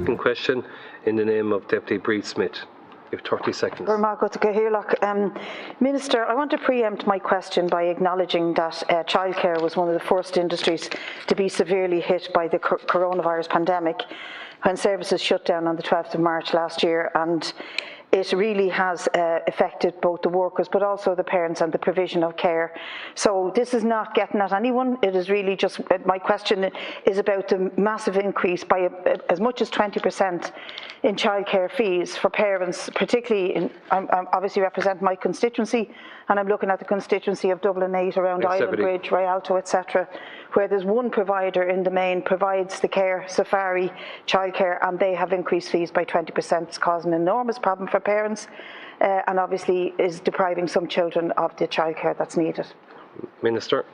Second question in the name of Deputy Brid Smith. You have 30 seconds. Minister, I want to preempt my question by acknowledging that childcare was one of the first industries to be severely hit by the coronavirus pandemic when services shut down on the 12th of March last year, and it really has affected both the workers but also the parents and the provision of care. So this is not getting at anyone. It is really just, my question is about the massive increase by as much as 20% in childcare fees for parents, particularly I obviously represent my constituency, and I'm looking at the constituency of Dublin 8 around Island Bridge, Rialto, etc., where there's one provider in the main provides the care, Safari childcare, and they have increased fees by 20%. It's causing an enormous problem for parents and obviously is depriving some children of the childcare that's needed. Minister.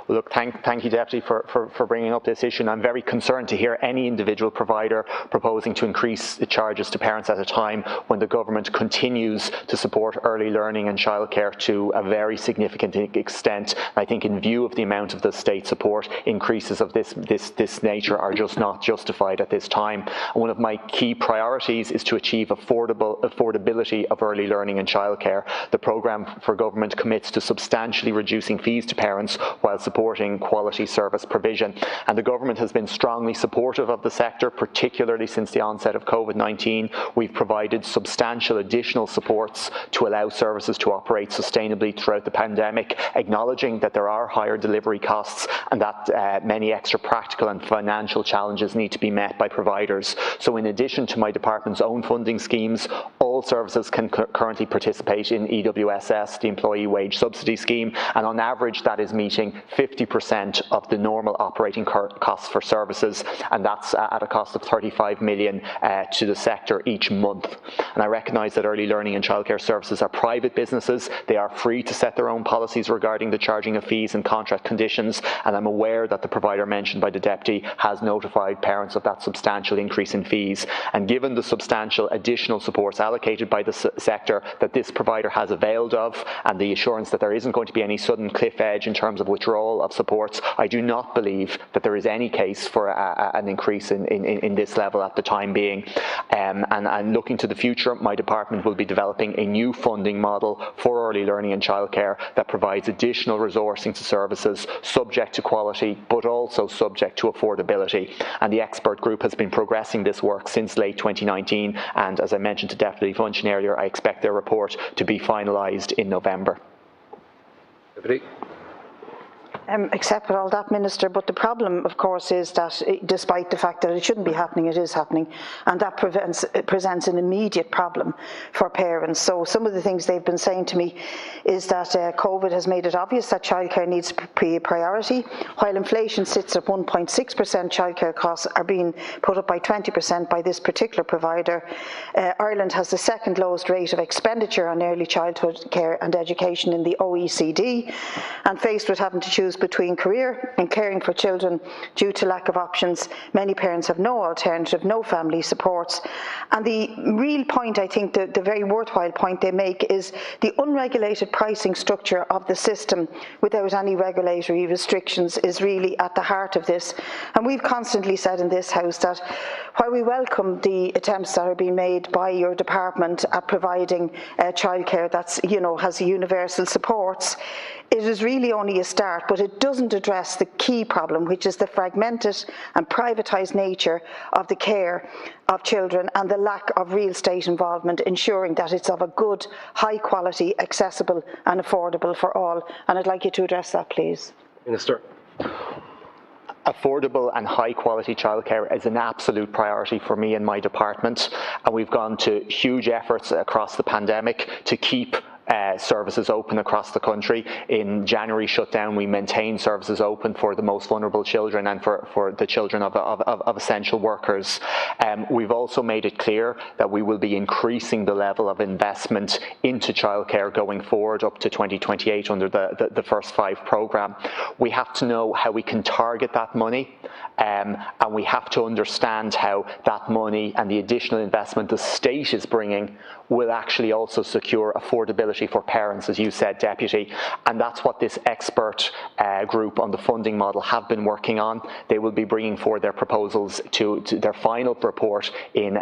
Well, look, thank you, Deputy, for bringing up this issue. And I'm very concerned to hear any individual provider proposing to increase the charges to parents at a time when the government continues to support early learning and childcare to a very significant extent. I think in view of the amount of the state support, increases of this nature are just not justified at this time. And one of my key priorities is to achieve affordability of early learning and childcare. The programme for government commits to substantially reducing fees to parents while supporting quality service provision. And the government has been strongly supportive of the sector, particularly since the onset of COVID-19. We've provided substantial additional supports to allow services to operate sustainably throughout the pandemic, acknowledging that there are higher delivery costs and that many extra practical and financial challenges need to be met by providers. So in addition to my department's own funding schemes, all services can currently participate in EWSS, the Employee Wage Subsidy Scheme, and on average that is meeting 50% of the normal operating costs for services, and that's at a cost of 35 million to the sector each month. And I recognise that early learning and childcare services are private businesses. They are free to set their own policies regarding the charging of fees and contract conditions, and I'm aware that the provider mentioned by the Deputy has notified parents of that substantial increase in fees. And given the substantial additional supports allocated by the sector that this provider has availed of, and the assurance that there isn't going to be any sudden cliff edge in terms of withdrawal of supports, I do not believe that there is any case for an increase in this level at the time being. And looking to the future, my department will be developing a new funding model for early learning and childcare that provides additional resourcing to services subject to quality but also subject to affordability. And the expert group has been progressing this work since late 2019, and as I mentioned to Deputy Funchion earlier, I expect their report to be finalised in November. Deputy. Accept all that, Minister, but the problem, of course, is that despite the fact that it shouldn't be happening, it is happening, and that presents an immediate problem for parents. So some of the things they've been saying to me is that COVID has made it obvious that childcare needs to be a priority. While inflation sits at 1.6%, childcare costs are being put up by 20% by this particular provider. Ireland has the second lowest rate of expenditure on early childhood care and education in the OECD, and faced with having to choose between career and caring for children due to lack of options, many parents have no alternative, no family supports. And the real point, I think, the very worthwhile point they make is the unregulated pricing structure of the system without any regulatory restrictions is really at the heart of this. And we've constantly said in this House that while we welcome the attempts that are being made by your department at providing childcare that's, has universal supports, it is really only a start, but it doesn't address the key problem, which is the fragmented and privatised nature of the care of children and the lack of real state involvement, ensuring that it's of a good, high quality, accessible and affordable for all. And I'd like you to address that, please. Minister. Affordable and high quality childcare is an absolute priority for me and my department, and we've gone to huge efforts across the pandemic to keep services open across the country. In January shutdown, we maintained services open for the most vulnerable children and for the children of essential workers. We've also made it clear that we will be increasing the level of investment into childcare going forward up to 2028 under the First Five programme. We have to know how we can target that money, and we have to understand how that money and the additional investment the state is bringing will actually also secure affordability affordability for parents, as you said, Deputy, and that's what this expert group on the funding model have been working on. They will be bringing forward their proposals to their final report in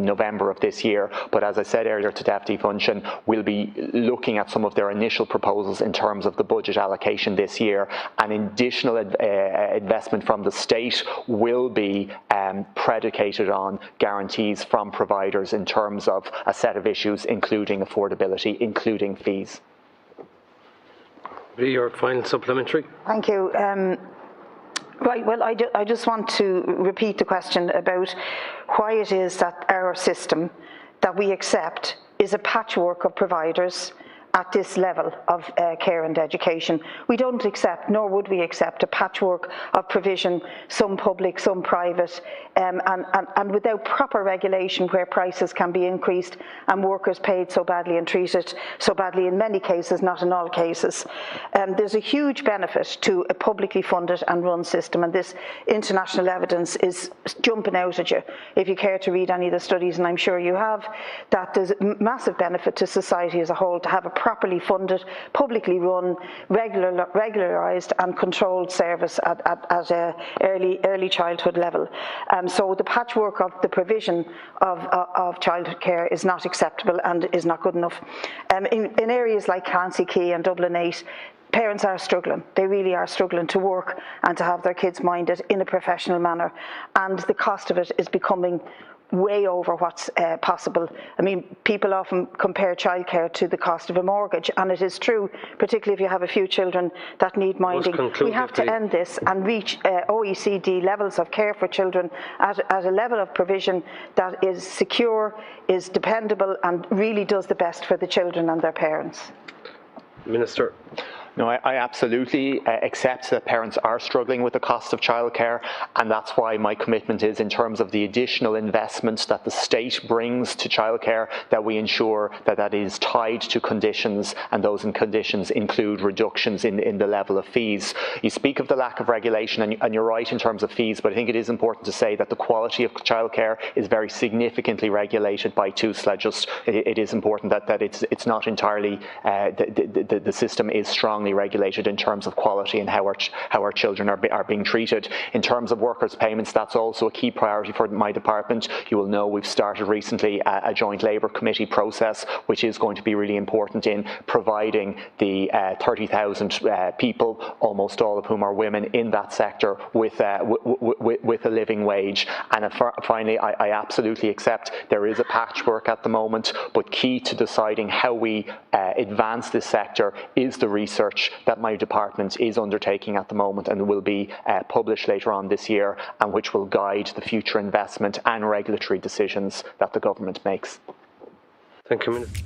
November of this year. But as I said earlier to Deputy Funchion, we'll be looking at some of their initial proposals in terms of the budget allocation this year, and additional investment from the state will be predicated on guarantees from providers in terms of a set of issues, including affordability, including fees. Your final supplementary. Thank you. Right, well, I just want to repeat the question about why it is that our system that we accept is a patchwork of providers at this level of care and education. We don't accept, nor would we accept, a patchwork of provision, some public, some private, and without proper regulation where prices can be increased and workers paid so badly and treated so badly in many cases, not in all cases. There's a huge benefit to a publicly funded and run system, and this international evidence is jumping out at you if you care to read any of the studies, and I'm sure you have, that there's a massive benefit to society as a whole to have a properly funded, publicly run, regularised and controlled service at early childhood level. So the patchwork of the provision of childcare is not acceptable and is not good enough. In areas like Clancy Quay and Dublin 8, parents are struggling. They really are struggling to work and to have their kids minded in a professional manner, and the cost of it is becoming way over what's possible. I mean, people often compare childcare to the cost of a mortgage, and it is true, particularly if you have a few children that need minding. We have to end this and reach OECD levels of care for children at a level of provision that is secure, is dependable, and really does the best for the children and their parents. Minister. No, I absolutely accept that parents are struggling with the cost of childcare, and that's why my commitment is, in terms of the additional investment that the state brings to childcare, that we ensure that that is tied to conditions, and those conditions include reductions in the level of fees. You speak of the lack of regulation, and you're right in terms of fees, but I think it is important to say that the quality of childcare is very significantly regulated by TUSLA. It is important that it's not entirely, the system is strongly regulated in terms of quality and how our children are being treated. In terms of workers' payments, that's also a key priority for my department. You will know we've started recently a joint labour committee process, which is going to be really important in providing the 30,000 people, almost all of whom are women in that sector, with a living wage. And finally, I absolutely accept there is a patchwork at the moment, but key to deciding how we advance this sector is the research that my department is undertaking at the moment and will be published later on this year, and which will guide the future investment and regulatory decisions that the government makes. Thank you, Minister.